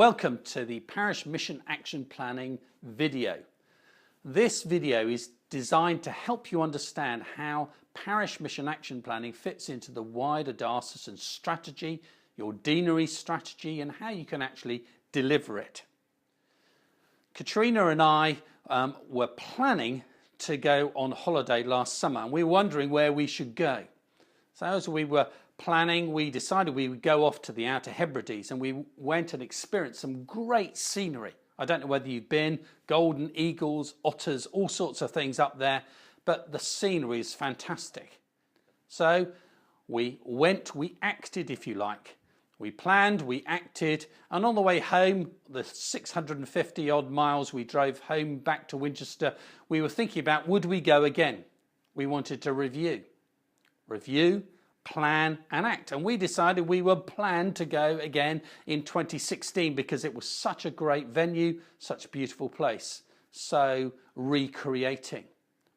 Welcome to the Parish Mission Action Planning video. This video is designed to help you understand how Parish Mission Action Planning fits into the wider diocesan strategy, your deanery strategy, and how you can actually deliver it. Katrina and I were planning to go on holiday last summer, and we were wondering where we should go. So as we were planning, we decided we would go off to the Outer Hebrides, and we went and experienced some great scenery. I don't know whether you've been, golden eagles, otters, all sorts of things up there, but the scenery is fantastic. So we went, we acted, if you like. We planned, we acted, and on the way home, the 650 odd miles we drove home back to Winchester, we were thinking about, would we go again? We wanted to review, plan and act, and we decided we would plan to go again in 2016 because it was such a great venue, such a beautiful place. So recreating,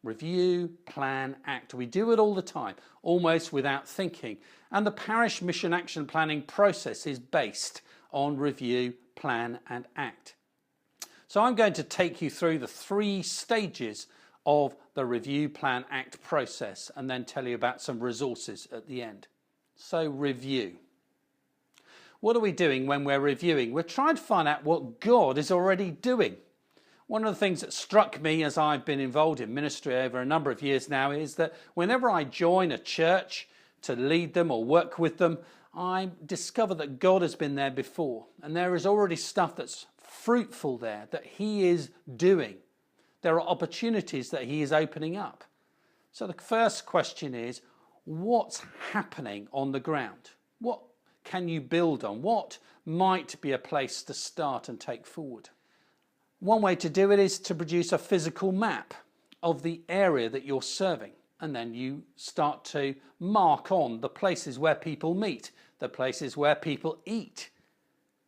review, plan, act. We do it all the time, almost without thinking, and the Parish Mission Action Planning process is based on review, plan and act. So I'm going to take you through the 3 stages of the review, plan, act process, and then tell you about some resources at the end. So review. What are we doing when we're reviewing? We're trying to find out what God is already doing. One of the things that struck me as I've been involved in ministry over a number of years now is that whenever I join a church to lead them or work with them, I discover that God has been there before, and there is already stuff that's fruitful there that He is doing. There are opportunities that He is opening up. So the first question is, what's happening on the ground? What can you build on? What might be a place to start and take forward? One way to do it is to produce a physical map of the area that you're serving, and then you start to mark on the places where people meet, the places where people eat,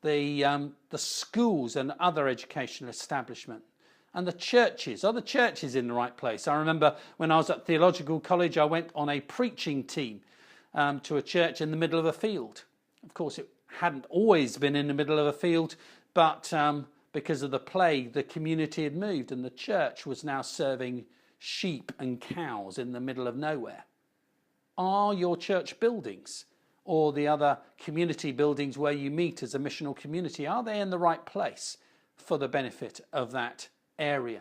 the schools and other educational establishments. And the churches, are the churches in the right place? I remember when I was at theological college, I went on a preaching team to a church in the middle of a field. Of course, it hadn't always been in the middle of a field, but because of the plague, the community had moved and the church was now serving sheep and cows in the middle of nowhere. Are your church buildings or the other community buildings where you meet as a missional community, are they in the right place for the benefit of that area?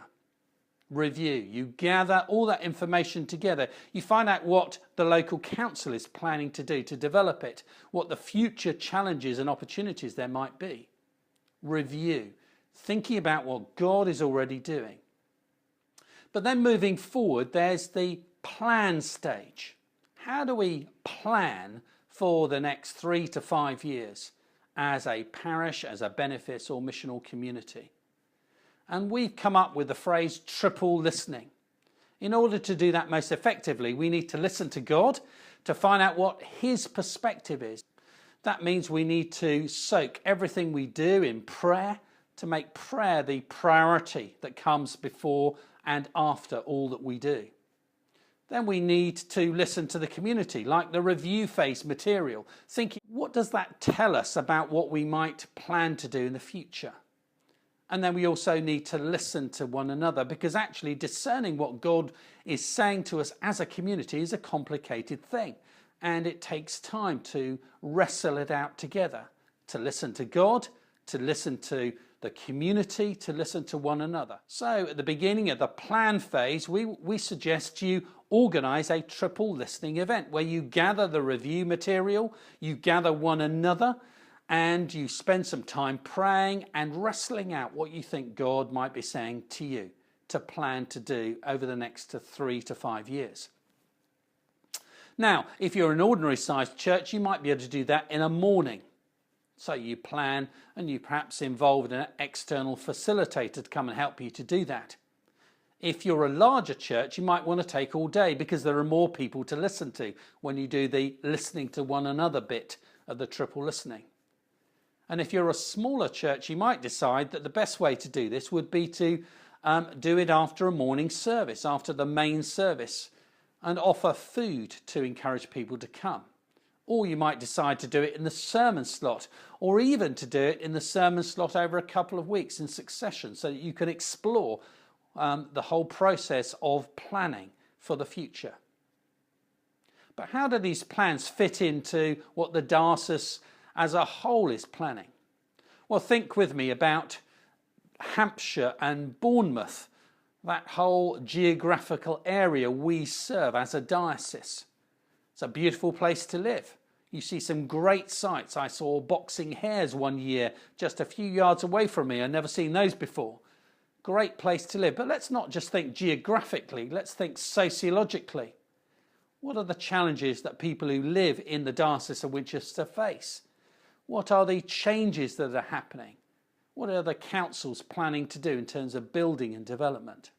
Review. You gather all that information together. You find out what the local council is planning to do to develop it, what the future challenges and opportunities there might be. Review. Thinking about what God is already doing. But then moving forward, there's the plan stage. How do we plan for the next 3 to 5 years as a parish, as a benefice or missional community? And we've come up with the phrase triple listening. In order to do that most effectively, we need to listen to God to find out what His perspective is. That means we need to soak everything we do in prayer, to make prayer the priority that comes before and after all that we do. Then we need to listen to the community, like the review phase material, thinking, what does that tell us about what we might plan to do in the future? And then we also need to listen to one another, because actually discerning what God is saying to us as a community is a complicated thing. And it takes time to wrestle it out together, to listen to God, to listen to the community, to listen to one another. So at the beginning of the plan phase, we suggest you organise a triple listening event where you gather the review material, you gather one another, and you spend some time praying and wrestling out what you think God might be saying to you to plan to do over the next 3 to 5 years. Now, if you're an ordinary sized church, you might be able to do that in a morning. So you plan and you perhaps involve an external facilitator to come and help you to do that. If you're a larger church, you might want to take all day because there are more people to listen to when you do the listening to one another bit of the triple listening. And if you're a smaller church, you might decide that the best way to do this would be to do it after a morning service, after the main service, and offer food to encourage people to come. Or you might decide to do it in the sermon slot, or even to do it in the sermon slot over a couple of weeks in succession, so that you can explore the whole process of planning for the future. But how do these plans fit into what the diocese as a whole is planning? Well, think with me about Hampshire and Bournemouth, that whole geographical area we serve as a diocese. It's a beautiful place to live. You see some great sights. I saw boxing hares one year just a few yards away from me. I'd never seen those before. Great place to live. But let's not just think geographically, let's think sociologically. What are the challenges that people who live in the Diocese of Winchester face? What are the changes that are happening? What are the councils planning to do in terms of building and development?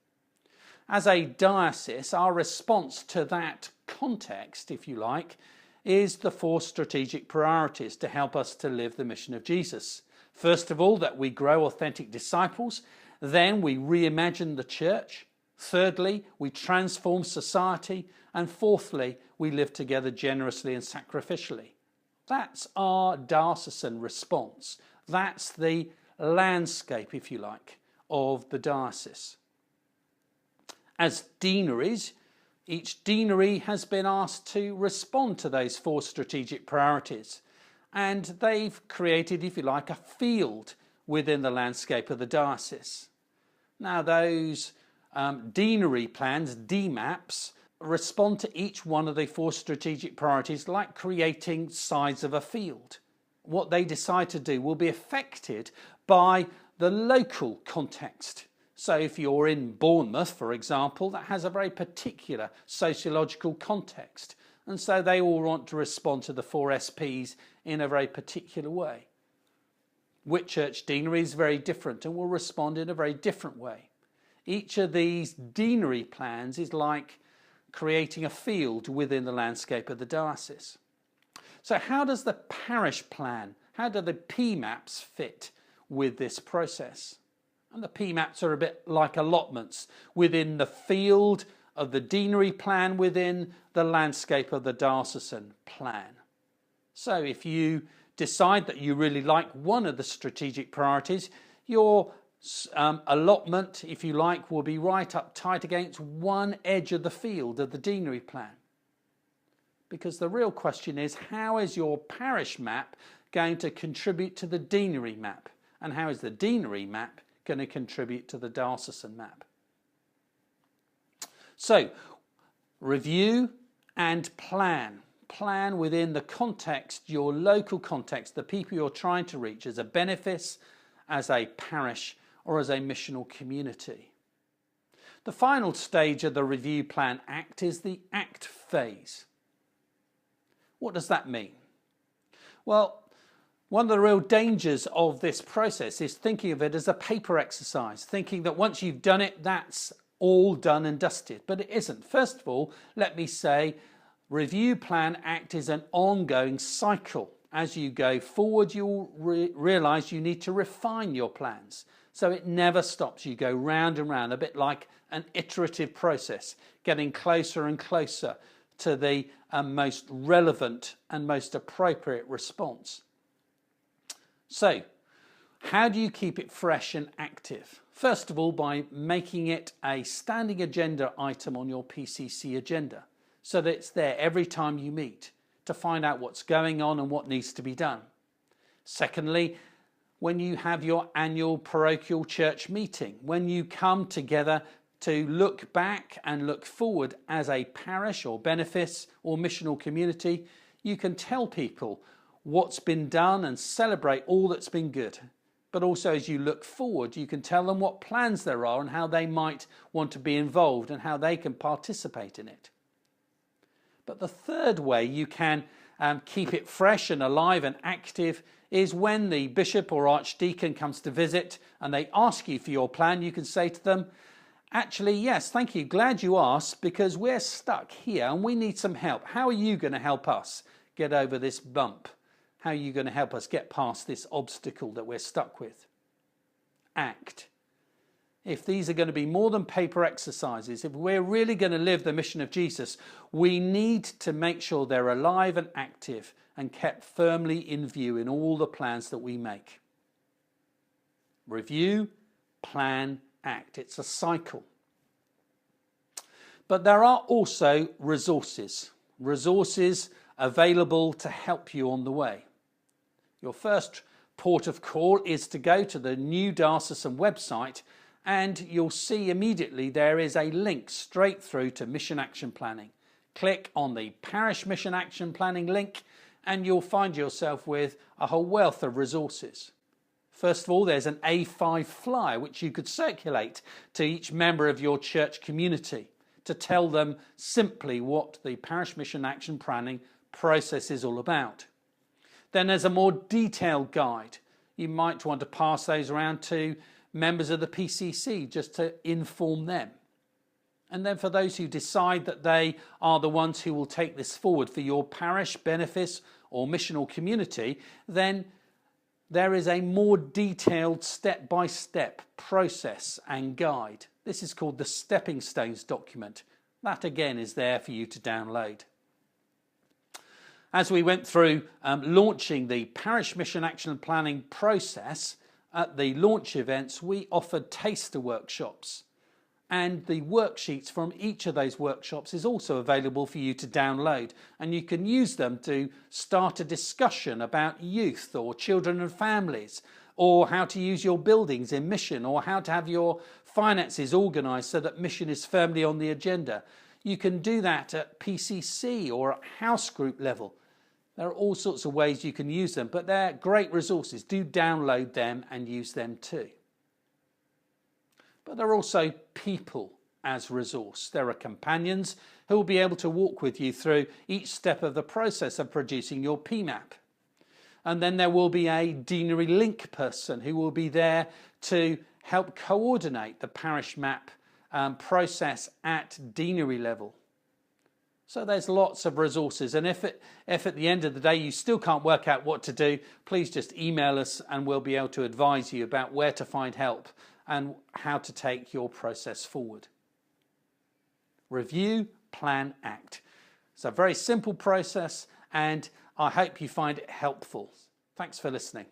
As a diocese, our response to that context, if you like, is the 4 strategic priorities to help us to live the mission of Jesus. First of all, that we grow authentic disciples. Then we reimagine the church. Thirdly, we transform society. And fourthly, we live together generously and sacrificially. That's our diocesan response. That's the landscape, if you like, of the diocese. As deaneries, each deanery has been asked to respond to those 4 strategic priorities, and they've created, if you like, a field within the landscape of the diocese. Now, those deanery plans, DMAPs, respond to each one of the 4 strategic priorities like creating sides of a field. What they decide to do will be affected by the local context. So if you're in Bournemouth, for example, that has a very particular sociological context. And so they all want to respond to the 4 SPs in a very particular way. Whitchurch Deanery is very different and will respond in a very different way. Each of these deanery plans is like creating a field within the landscape of the diocese. So how does the parish plan, how do the PMAPs fit with this process? And the PMAPs are a bit like allotments within the field of the deanery plan within the landscape of the diocesan plan. So if you decide that you really like one of the strategic priorities, your allotment, if you like, will be right up tight against one edge of the field of the deanery plan. Because the real question is, how is your parish map going to contribute to the deanery map? And how is the deanery map going to contribute to the diocesan map? So, review and plan. Plan within the context, your local context, the people you're trying to reach as a benefice, as a parish, or as a missional community. The final stage of the review plan act is the act phase. What does that mean? Well, one of the real dangers of this process is thinking of it as a paper exercise, thinking that once you've done it, that's all done and dusted. But it isn't. First of all, let me say, review plan act is an ongoing cycle. As you go forward, you'll realise you need to refine your plans. So it never stops. You go round and round, a bit like an iterative process, getting closer and closer to the most relevant and most appropriate response. So, how do you keep it fresh and active? First of all, by making it a standing agenda item on your PCC agenda, so that it's there every time you meet to find out what's going on and what needs to be done. Secondly, when you have your annual parochial church meeting, when you come together to look back and look forward as a parish or benefice or missional community, you can tell people what's been done and celebrate all that's been good. But also as you look forward, you can tell them what plans there are and how they might want to be involved and how they can participate in it. But the third way you can keep it fresh and alive and active is when the bishop or archdeacon comes to visit and they ask you for your plan, you can say to them, actually, yes, thank you, glad you asked, because we're stuck here and we need some help. How are you going to help us get over this bump? How are you going to help us get past this obstacle that we're stuck with? Act. If these are going to be more than paper exercises, if we're really going to live the mission of Jesus, we need to make sure they're alive and active and kept firmly in view in all the plans that we make. Review, plan, act. It's a cycle. But there are also resources available to help you on the way. Your first port of call is to go to the new Diocesan website, and you'll see immediately there is a link straight through to Mission Action Planning. Click on the Parish Mission Action Planning link and you'll find yourself with a whole wealth of resources. First of all, there's an A5 flyer which you could circulate to each member of your church community to tell them simply what the Parish Mission Action Planning process is all about. Then there's a more detailed guide. You might want to pass those around to members of the PCC just to inform them. And then for those who decide that they are the ones who will take this forward for your parish, benefice or missional community, then there is a more detailed step-by-step process and guide. This is called the Stepping Stones document. That again is there for you to download. As we went through launching the Parish Mission Action Planning process, at the launch events we offered taster workshops, and the worksheets from each of those workshops is also available for you to download, and you can use them to start a discussion about youth or children and families, or how to use your buildings in mission, or how to have your finances organised so that mission is firmly on the agenda. You can do that at PCC or at house group level. There are all sorts of ways you can use them, but they're great resources. Do download them and use them too. But there are also people as resource. There are companions who will be able to walk with you through each step of the process of producing your PMAP. And then there will be a deanery link person who will be there to help coordinate the parish map process at deanery level. So there's lots of resources, and if at the end of the day you still can't work out what to do, please just email us and we'll be able to advise you about where to find help and how to take your process forward. Review, plan, act. It's a very simple process and I hope you find it helpful. Thanks for listening.